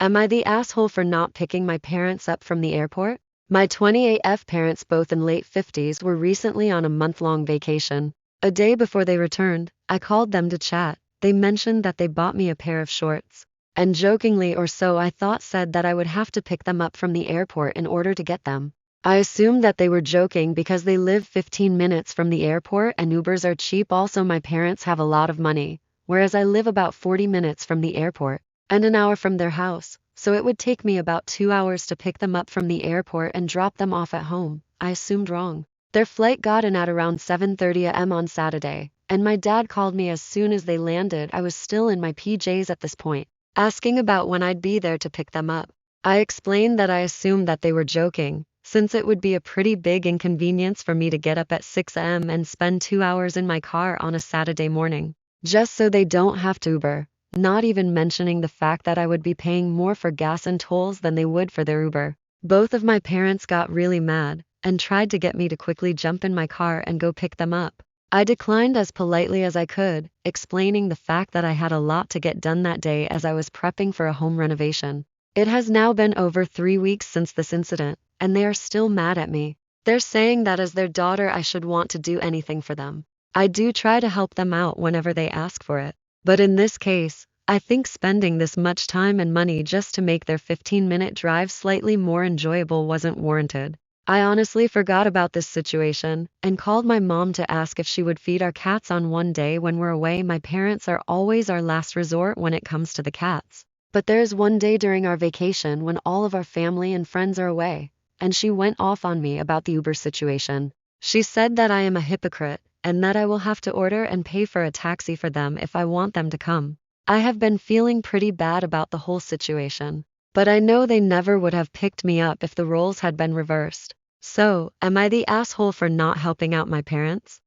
Am I the asshole for not picking my parents up from the airport? My 28F parents, both in late 50s, were recently on a month-long vacation. A day before they returned, I called them to chat. They mentioned that they bought me a pair of shorts. And jokingly, or so I thought, said that I would have to pick them up from the airport in order to get them. I assumed that they were joking because they live 15 minutes from the airport and Ubers are cheap. Also, my parents have a lot of money, whereas I live about 40 minutes from the airport and an hour from their house, so it would take me about 2 hours to pick them up from the airport and drop them off at home. I assumed wrong. Their flight got in at around 7:30 a.m. on Saturday, and my dad called me as soon as they landed. I was still in my PJs at this point, asking about when I'd be there to pick them up. I explained that I assumed that they were joking, since it would be a pretty big inconvenience for me to get up at 6 a.m. and spend 2 hours in my car on a Saturday morning, just so they don't have to Uber, not even mentioning the fact that I would be paying more for gas and tolls than they would for their Uber. Both of my parents got really mad and tried to get me to quickly jump in my car and go pick them up. I declined as politely as I could, explaining the fact that I had a lot to get done that day as I was prepping for a home renovation. It has now been over 3 weeks since this incident, and they are still mad at me. They're saying that as their daughter I should want to do anything for them. I do try to help them out whenever they ask for it. But in this case, I think spending this much time and money just to make their 15-minute drive slightly more enjoyable wasn't warranted. I honestly forgot about this situation and called my mom to ask if she would feed our cats on one day when we're away. My parents are always our last resort when it comes to the cats. But there is one day during our vacation when all of our family and friends are away, and she went off on me about the Uber situation. She said that I am a hypocrite and that I will have to order and pay for a taxi for them if I want them to come. I have been feeling pretty bad about the whole situation, but I know they never would have picked me up if the roles had been reversed. So, am I the asshole for not helping out my parents?